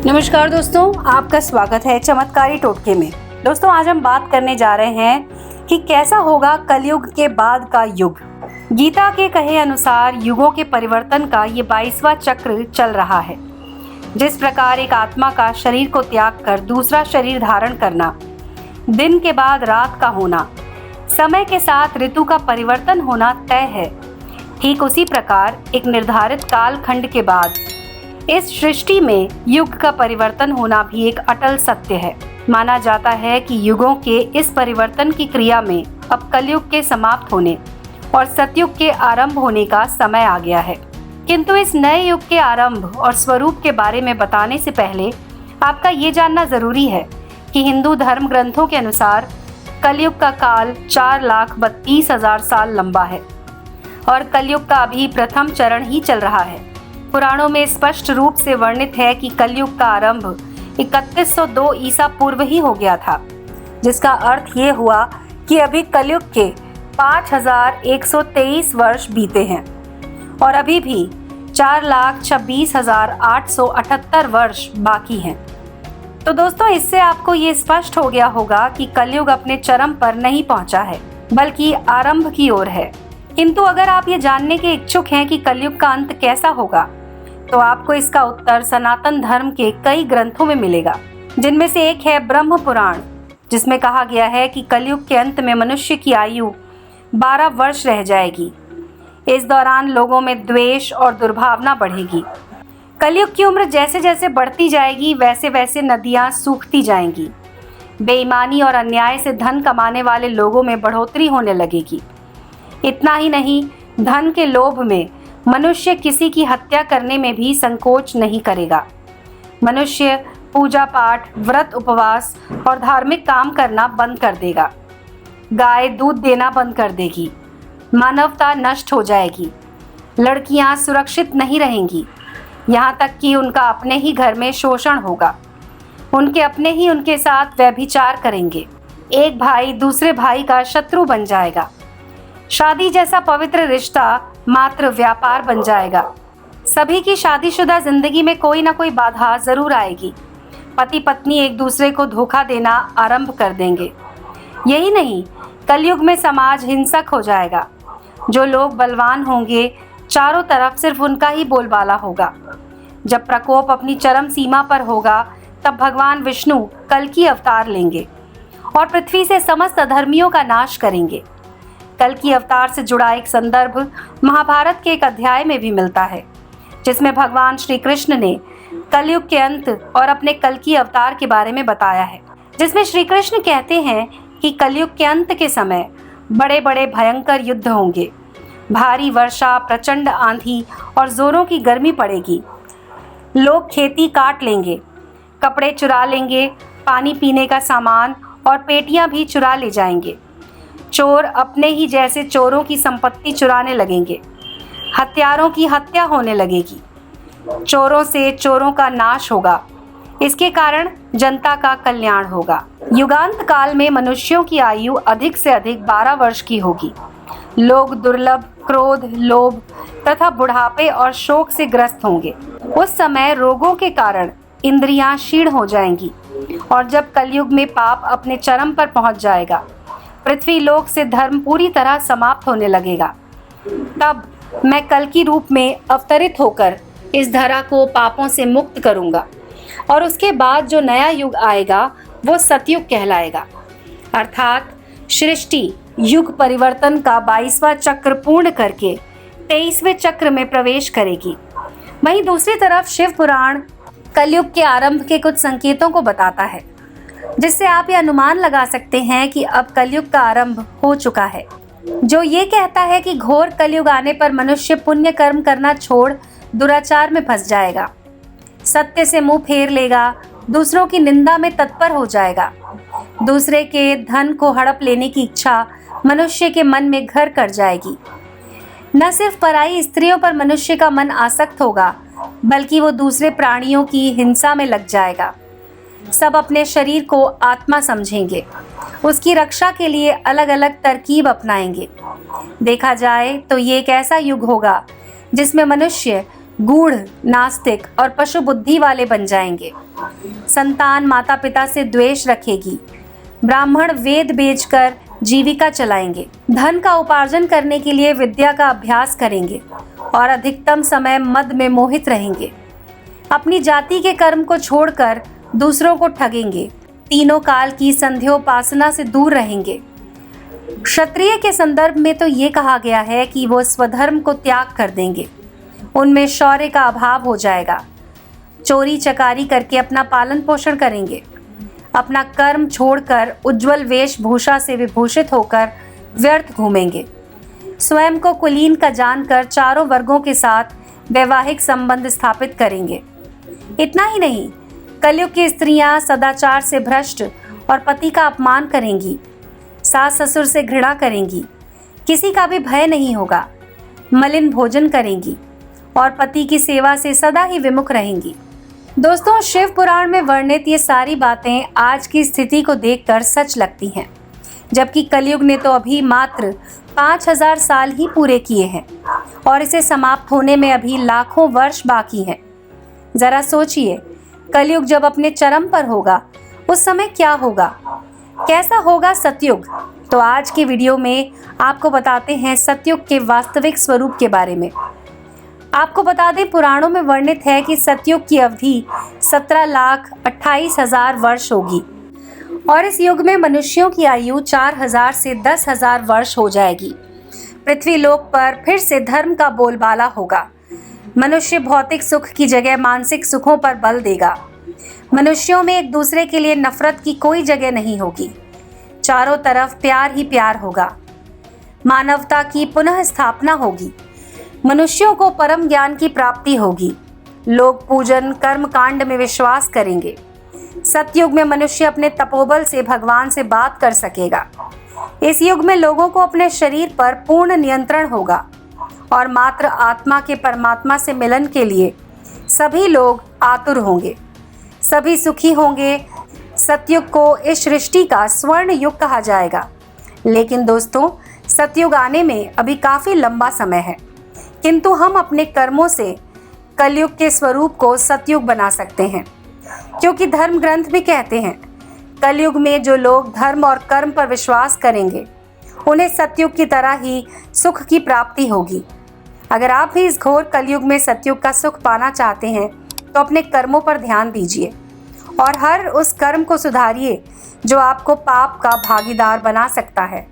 नमस्कार दोस्तों, आपका स्वागत है चमत्कारी टोटके में। दोस्तों, आज हम बात करने जा रहे हैं कि कैसा होगा कलयुग के बाद का युग। गीता के कहे अनुसार युगों के परिवर्तन का ये 22वां चक्र चल रहा है। जिस प्रकार एक आत्मा का शरीर को त्याग कर दूसरा शरीर धारण करना, दिन के बाद रात का होना, समय के साथ ऋतु का परिवर्तन होना तय है, ठीक उसी प्रकार एक निर्धारित कालखंड के बाद इस सृष्टि में युग का परिवर्तन होना भी एक अटल सत्य है। माना जाता है कि युगों के इस परिवर्तन की क्रिया में अब कलयुग के समाप्त होने और सतयुग के आरंभ होने का समय आ गया है। किंतु इस नए युग के आरंभ और स्वरूप के बारे में बताने से पहले आपका ये जानना जरूरी है कि हिंदू धर्म ग्रंथों के अनुसार कलयुग का काल 4,32,000 साल लंबा है और कलयुग का अभी प्रथम चरण ही चल रहा है। पुराणों में स्पष्ट रूप से वर्णित है कि कलयुग का आरंभ 3102 ईसा पूर्व ही हो गया था, जिसका अर्थ ये हुआ कि अभी कलयुग के 5123 वर्ष बीते हैं और अभी भी 4,26,878 वर्ष बाकी हैं। तो दोस्तों, इससे आपको ये स्पष्ट हो गया होगा कि कलयुग अपने चरम पर नहीं पहुंचा है, बल्कि आरंभ की ओर है। किंतु अगर आप ये जानने के इच्छुक हैं कि कलयुग का अंत कैसा होगा, तो आपको इसका उत्तर सनातन धर्म के कई ग्रंथों में मिलेगा, जिनमें से एक है ब्रह्म पुराण, जिसमें कहा गया है कि कलयुग के अंत में मनुष्य की आयु 12 वर्ष रह जाएगी। इस दौरान लोगों में द्वेष और दुर्भावना बढ़ेगी। कलयुग की उम्र जैसे जैसे बढ़ती जाएगी, वैसे वैसे नदियां सूखती जाएंगी। बेईमानी और अन्याय से धन कमाने वाले लोगों में बढ़ोतरी होने लगेगी। इतना ही नहीं, धन के लोभ में मनुष्य किसी की हत्या करने में भी संकोच नहीं करेगा। मनुष्य पूजा पाठ, व्रत उपवास और धार्मिक काम करना बंद कर देगा। गाय दूध देना बंद कर देगी। मानवता नष्ट हो जाएगी। लड़कियां सुरक्षित नहीं रहेंगी। यहाँ तक कि उनका अपने ही घर में शोषण होगा। उनके अपने ही उनके साथ व्यभिचार करेंगे। एक भाई दूसरे भाई का शत्रु बन जाएगा। शादी जैसा पवित्र रिश्ता मात्र व्यापार बन जाएगा। सभी की शादीशुदा जिंदगी में कोई ना कोई बाधा जरूर आएगी। पति पत्नी एक दूसरे को धोखा देना आरंभ कर देंगे। यही नहीं, कलयुग में समाज हिंसक हो जाएगा। जो लोग बलवान होंगे, चारों तरफ सिर्फ उनका ही बोलबाला होगा। जब प्रकोप अपनी चरम सीमा पर होगा, तब भगवान विष्णु कल्कि अवतार लेंगे और पृथ्वी से समस्त अधर्मियों का नाश करेंगे। कल्कि अवतार से जुड़ा एक संदर्भ महाभारत के एक अध्याय में भी मिलता है, जिसमें भगवान श्री कृष्ण ने कलयुग के अंत और अपने कल्कि अवतार के बारे में बताया है। जिसमें श्री कृष्ण कहते हैं कि कलयुग के अंत के समय बड़े बड़े भयंकर युद्ध होंगे। भारी वर्षा, प्रचंड आंधी और जोरों की गर्मी पड़ेगी। लोग खेती काट लेंगे, कपड़े चुरा लेंगे, पानी पीने का सामान और पेटियां भी चुरा ले जाएंगे। चोर अपने ही जैसे चोरों की संपत्ति चुराने लगेंगे। हत्यारों की हत्या होने लगेगी। चोरों से चोरों का नाश होगा। इसके कारण जनता का कल्याण होगा। युगांत काल में मनुष्यों की आयु अधिक से अधिक 12 वर्ष की होगी। लोग दुर्लभ, क्रोध, लोभ तथा बुढ़ापे और शोक से ग्रस्त होंगे। उस समय रोगों के कारण इंद्रियां क्षीण हो जाएंगी और जब कलयुग में पाप अपने चरम पर पहुंच जाएगा, पृथ्वी लोक से धर्म पूरी तरह समाप्त होने लगेगा। तब मैं कल्कि रूप में अवतरित होकर इस धरा को पापों से मुक्त करूंगा और उसके बाद जो नया युग आएगा वो सतयुग कहलाएगा। अर्थात सृष्टि युग परिवर्तन का 22वां चक्र पूर्ण करके 23वें चक्र में प्रवेश करेगी। वहीं दूसरी तरफ शिव पुराण कलयुग के आरंभ के कुछ संकेतों को बताता है, जिससे आप ये अनुमान लगा सकते हैं कि अब कलयुग का आरंभ हो चुका है। जो ये कहता है कि घोर कलयुग आने पर मनुष्य पुण्य कर्म करना छोड़ दुराचार में फंस जाएगा, सत्य से मुंह फेर लेगा, दूसरों की निंदा में तत्पर हो जाएगा, दूसरे के धन को हड़प लेने की इच्छा मनुष्य के मन में घर कर जाएगी। न सिर्फ पराई स्त्रियों पर मनुष्य का मन आसक्त होगा, बल्कि वो दूसरे प्राणियों की हिंसा में लग जाएगा। सब अपने शरीर को आत्मा समझेंगे, उसकी रक्षा के लिए अलग अलग तरकीब अपनाएंगे। देखा जाए तो ये एक ऐसा युग होगा जिसमें मनुष्य गूढ़, नास्तिक और पशु बुद्धि वाले बन जाएंगे। संतान माता पिता से द्वेष रखेगी। ब्राह्मण वेद बेचकर जीविका चलाएंगे। धन का उपार्जन करने के लिए विद्या का अभ्यास करेंगे और अधिकतम समय मद में मोहित रहेंगे। अपनी जाति के कर्म को छोड़कर दूसरों को ठगेंगे। तीनों काल की संध्योपासना से दूर रहेंगे। क्षत्रिय के संदर्भ में तो ये कहा गया है कि वो स्वधर्म को त्याग कर देंगे। उनमें शौर्य का अभाव हो जाएगा। चोरी चकारी करके अपना पालन पोषण करेंगे। अपना कर्म छोड़कर उज्जवल वेशभूषा से विभूषित होकर व्यर्थ घूमेंगे। स्वयं को कुलीन का जानकर चारों वर्गों के साथ वैवाहिक संबंध स्थापित करेंगे। इतना ही नहीं, कलयुग की स्त्रियां सदाचार से भ्रष्ट और पति का अपमान करेंगी। सास ससुर से घृणा करेंगी। किसी का भी भय नहीं होगा। मलिन भोजन करेंगी और पति की सेवा से सदा ही विमुख रहेंगी। दोस्तों, शिव पुराण में वर्णित ये सारी बातें आज की स्थिति को देखकर सच लगती हैं, जबकि कलयुग ने तो अभी मात्र 5000 साल ही पूरे किए हैं और इसे समाप्त होने में अभी लाखों वर्ष बाकी हैं। जरा सोचिए, कलयुग जब अपने चरम पर होगा उस समय क्या होगा, कैसा होगा सतयुग। तो आज की वीडियो में आपको बताते हैं सतयुग के वास्तविक स्वरूप के बारे में। आपको बता दें, पुराणों में वर्णित है कि सतयुग की अवधि 17,28,000 वर्ष होगी और इस युग में मनुष्यों की आयु 4000 से 10,000 वर्ष हो जाएगी। पृथ्वी लोक पर फिर से धर्म का बोलबाला होगा। मनुष्य भौतिक सुख की जगह मानसिक सुखों पर बल देगा। मनुष्यों में एक दूसरे के लिए नफरत की कोई जगह नहीं होगी। चारों तरफ प्यार ही प्यार होगा। मानवता की पुनः स्थापना होगी। मनुष्यों को परम ज्ञान की प्राप्ति होगी। लोग पूजन कर्म कांड में विश्वास करेंगे। सतयुग में मनुष्य अपने तपोबल से भगवान से बात कर सकेगा। इस युग में लोगों को अपने शरीर पर पूर्ण नियंत्रण होगा और मात्र आत्मा के परमात्मा से मिलन के लिए सभी लोग आतुर होंगे। सभी सुखी होंगे। सतयुग को इस सृष्टि का स्वर्ण युग कहा जाएगा। लेकिन दोस्तों, सतयुग आने में अभी काफी लंबा समय है, किंतु हम अपने कर्मों से कलयुग के स्वरूप को सतयुग बना सकते हैं, क्योंकि धर्म ग्रंथ भी कहते हैं कलयुग में जो लोग धर्म और कर्म पर विश्वास करेंगे उन्हें सतयुग की तरह ही सुख की प्राप्ति होगी। अगर आप भी इस घोर कलयुग में सतयुग का सुख पाना चाहते हैं तो अपने कर्मों पर ध्यान दीजिए और हर उस कर्म को सुधारिए जो आपको पाप का भागीदार बना सकता है।